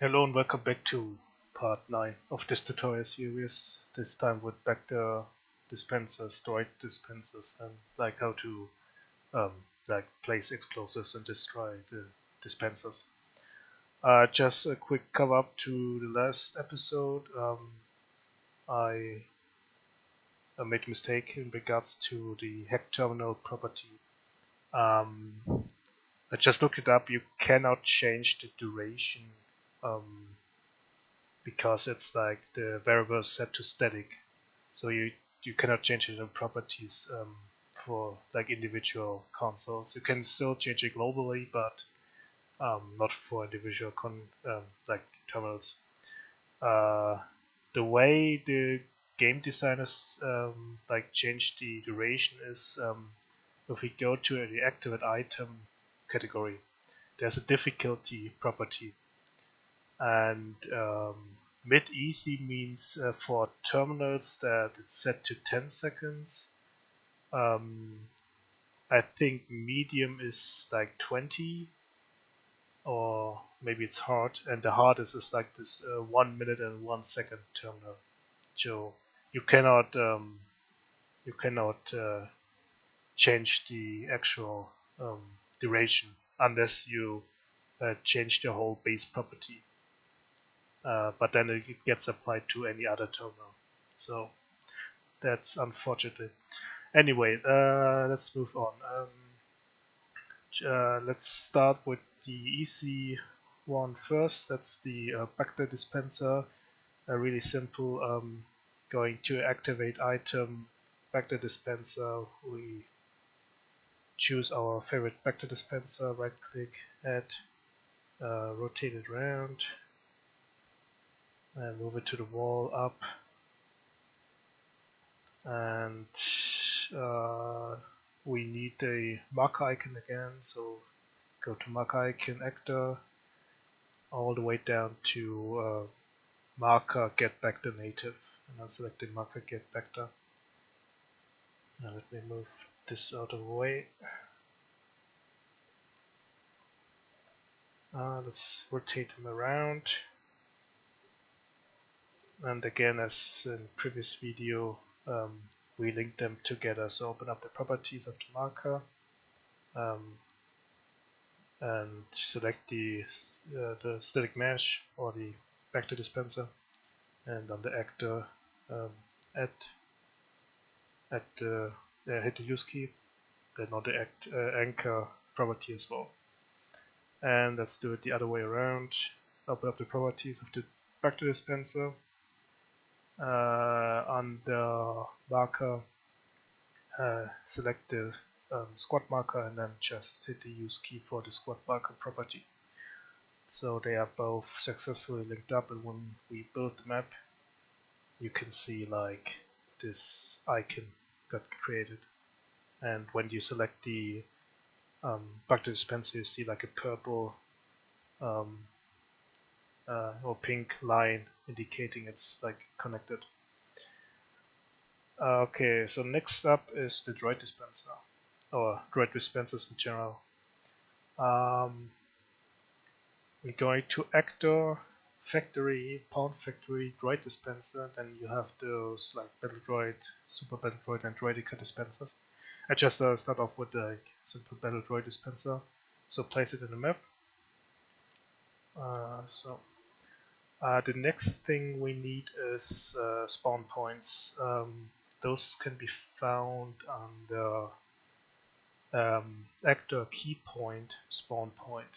Hello and welcome back to part 9 of this tutorial series, this time with Bacta dispensers, Droid dispensers, and like how to um, place explosives and destroy the dispensers. Just a quick cover up to the last episode. I made a mistake in regards to the hack terminal property. I just looked it up. You cannot change the duration because it's like the variable is set to static, so you cannot change it in properties for like individual consoles. You can still change it globally, but not for individual like terminals. Uh, the way the game designers like change the duration is if we go to the activate item category, there's a difficulty property, and mid easy means for terminals that it's set to 10 seconds. Um, I think medium is like 20, or maybe it's hard, and the hardest is like this 1 minute and 1 second terminal. So you cannot change the actual duration unless you change the whole base property. But then it gets applied to any other terminal. So that's unfortunate. Anyway, let's move on. Let's start with the easy one first. That's the Bacta dispenser. Really simple. Going to activate item Bacta dispenser. We choose our favorite Bacta dispenser. Right click, add, rotate it around, and move it to the wall up. And we need a marker icon again, so go to marker icon actor all the way down to marker get back to native, and I'm selecting marker get back to. Now let me move this out of the way. Let's rotate them around, and again, as in previous video, we link them together. So open up the properties of the marker and select the static mesh or the Bacta dispenser, and on the actor hit the use key, and on the anchor property as well. And let's do it the other way around. Open up the properties of the Bacta dispenser. On the marker, select the squad marker, and then just hit the use key for the squad marker property. So they are both successfully linked up, and when we build the map, you can see like this icon got created. And when you select the Bacta dispenser, you see like a purple or pink line indicating it's like connected. Okay, so next up is the Droid dispenser, or Droid dispensers in general. We're going to actor, factory, pound factory, droid dispenser. Then you have those like battle droid, super battle droid, and droidica dispensers. I just start off with the simple battle droid dispenser. So place it in the map. The next thing we need is spawn points. Those can be found on the actor key point spawn point.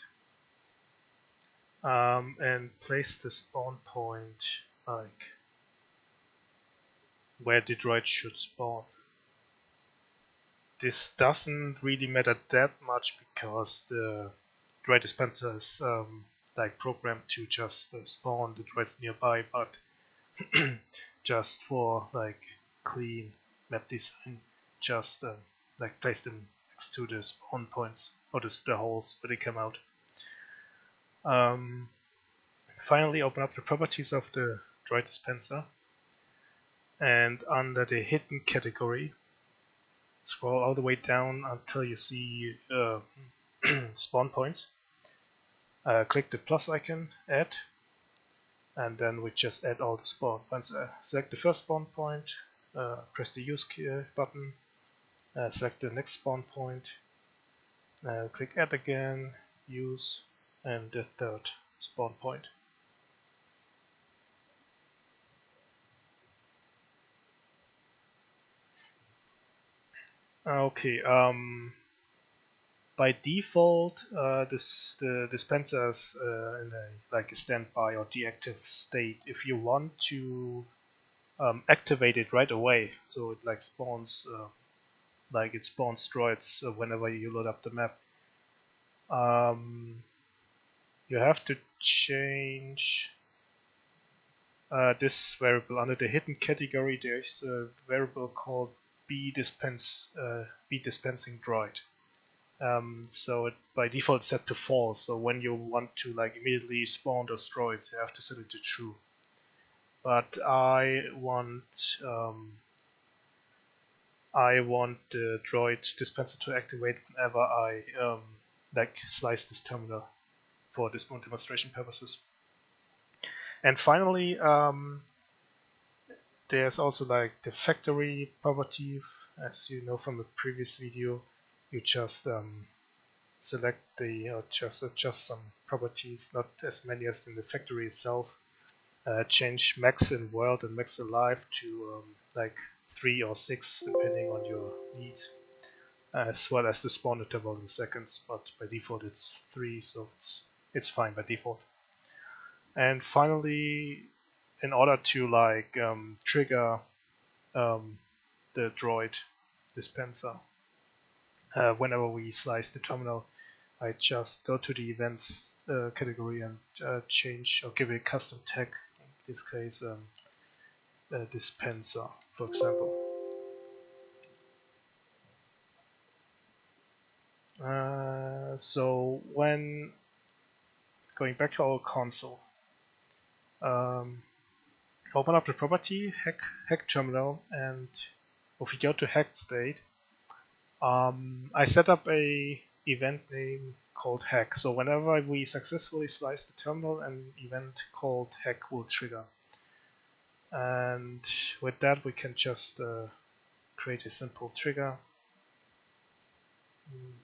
And place the spawn point like where the droid should spawn. This doesn't really matter that much because the droid dispenser is like programmed to just spawn the droids nearby, but just for like clean map design, just like place them next to the spawn points or the holes where they come out. Finally, open up the properties of the droid dispenser, and under the hidden category, scroll all the way down until you see spawn points. Click the plus icon, add, and then we just add all the spawn points. Select the first spawn point, press the use key button, select the next spawn point, click add again, use, and the third spawn point. Okay, by default, the dispensers in a standby or deactive state. If you want to activate it right away, so it like spawns it spawns droids whenever you load up the map. You have to change this variable under the hidden category. There's a variable called dispensing droid. So it by default set to false. So when you want to like immediately spawn those droids, you have to set it to true. But I want the droid dispenser to activate whenever I slice this terminal for this demonstration purposes. And finally, there's also like the factory property. As you know from the previous video, you just select just adjust some properties, not as many as in the factory itself. Change max in world and max alive to like 3 or 6 depending on your needs, as well as the spawn interval in seconds, but by default it's 3, so it's fine by default. And finally, in order to like trigger the droid dispenser whenever we slice the terminal, I just go to the events category and change or give it a custom tag, in this case dispenser, for example. So when going back to our console, open up the property, hack terminal, and if we go to hacked state, I set up a event name called hack. So whenever we successfully slice the terminal, an event called hack will trigger. And with that, we can just create a simple trigger,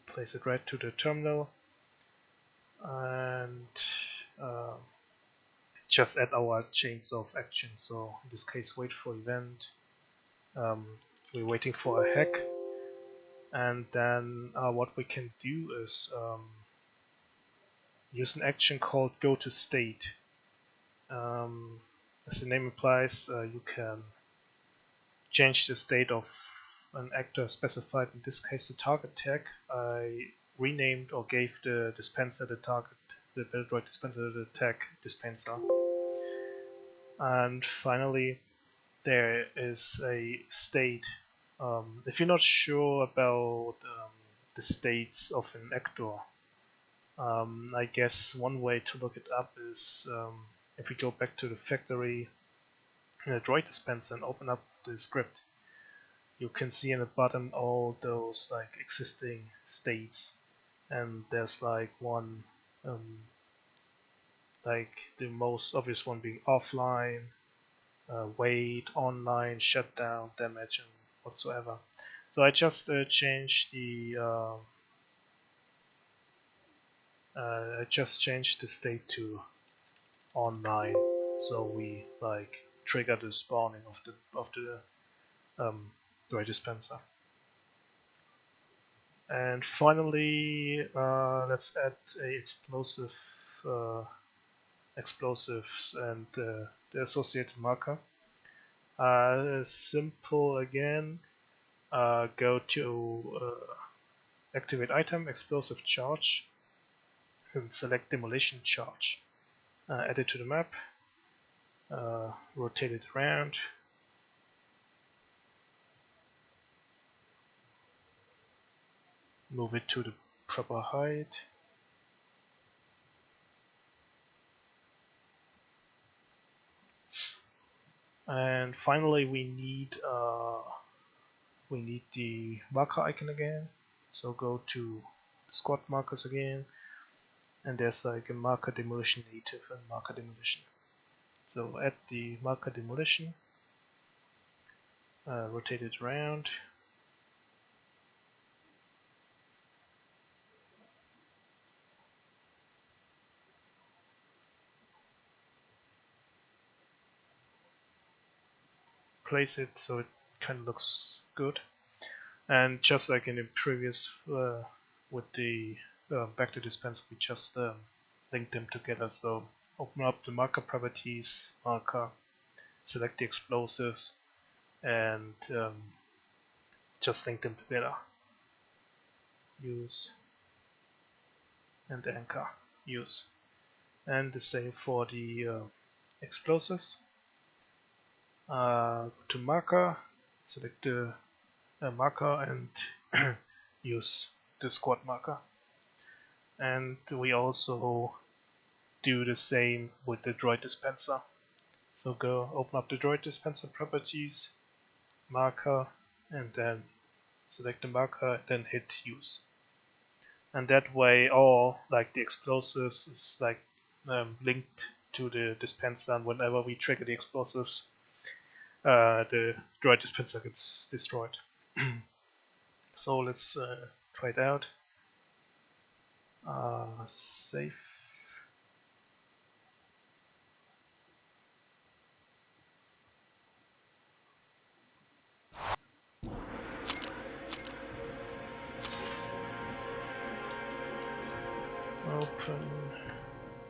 place it right to the terminal, and just add our chains of action. So in this case, wait for event. We're waiting for a hack, and then what we can do is use an action called go to state. As the name implies, you can change the state of an actor specified, in this case the target tag. I renamed or gave the dispenser the droid dispenser the tag dispenser. And finally, there is a state. If you're not sure about the states of an actor, I guess one way to look it up is if we go back to the factory droid dispenser and open up the script, you can see in the bottom all those like existing states, and there's like one, like the most obvious one being offline, wait, online, shutdown, damage, and whatsoever. So I just changed the state to online, so we like trigger the spawning of the droid dispenser. And finally, let's add explosives and the associated marker. Simple again. Go to activate item, explosive charge, and select demolition charge. Add it to the map. Rotate it around. Move it to the proper height. And finally, we need the marker icon again. So go to squad markers again, and there's like a marker demolition native and marker demolition. So add the marker demolition, rotate it around. Place it so it kind of looks good. And just like in the previous, with the Bacta dispenser, we just linked them together. So open up the marker properties, marker, select the explosives, and just link them together. Use and anchor, use. And the same for the explosives. Go to marker, select the marker and use the squad marker. And we also do the same with the Droid dispenser. So go open up the Droid dispenser properties, marker, and then select the marker, then hit use. And that way all, like the explosives, is like linked to the dispenser, and whenever we trigger the explosives, the Droid dispenser gets destroyed. So let's try it out. Save. Open.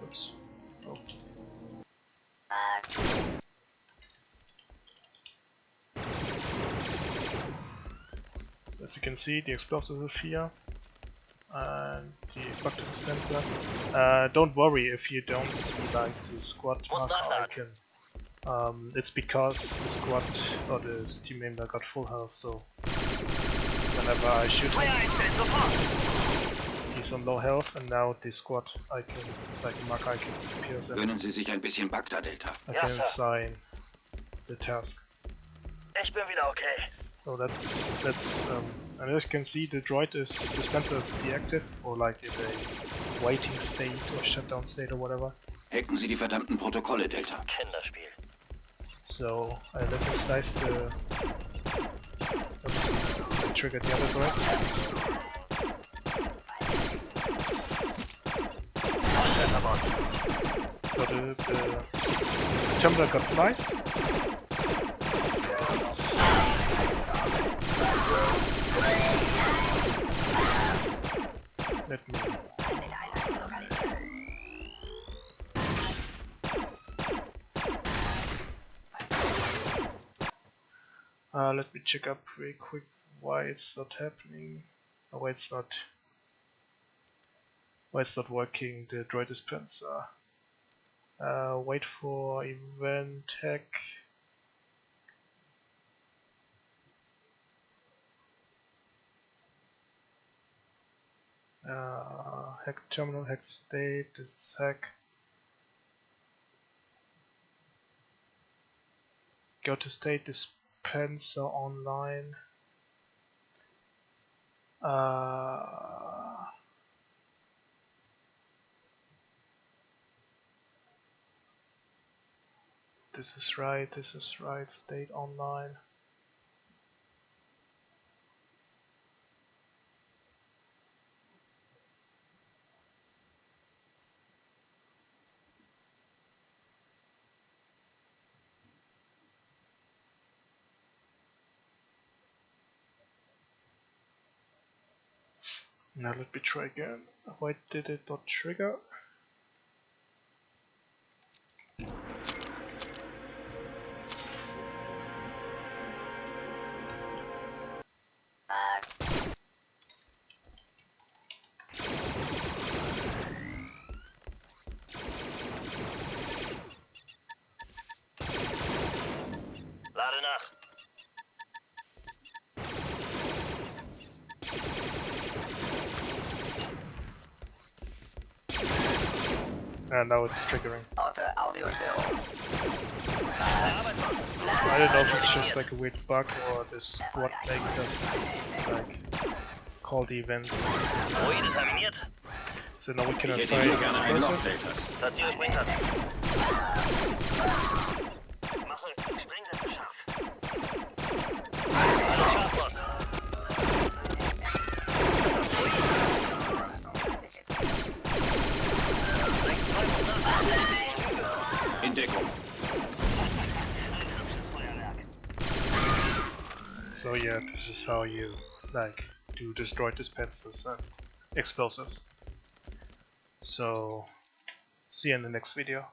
Oops. Open. So as you can see, the explosive is here. And the Bacta dispenser. Don't worry if you don't see like the squad marker icon. It's because the squad or the team member got full health, so whenever I shoot him, he's on low health, and now the squad icon, like the marker icon, disappears. Gönnen Sie sich ein bisschen Bacta, Delta. I can assign the task. Ich bin wieder okay. So that's and as you can see, the droid dispenser is deactive, or like in a waiting state or shutdown state or whatever. Hacken Sie die verdammten Protokolle, Delta. Kinderspiel. So I let him slice the. Oops, I triggered the other droids. So the terminal got sliced. Let me. Let me check up very quick why it's not happening. Or why it's not working. The droid dispenser. Wait for event hack. Hack terminal, hack state, this is hack. Go to state dispenser online. This is right, state online. Now let me try again. Why did it not trigger? Lade nach. And now it's triggering. I don't know if it's just like a weird bug or this squad make doesn't like call the event. So now we can Ich hätte assign hier gerne ein dispenser. Lochdelta. Platziere Sprinkler. Mache Sprengsätze scharf. Alles scharf, Boss. In Deckung. So yeah, this is how you like do destroy dispensers and explosives. So see you in the next video.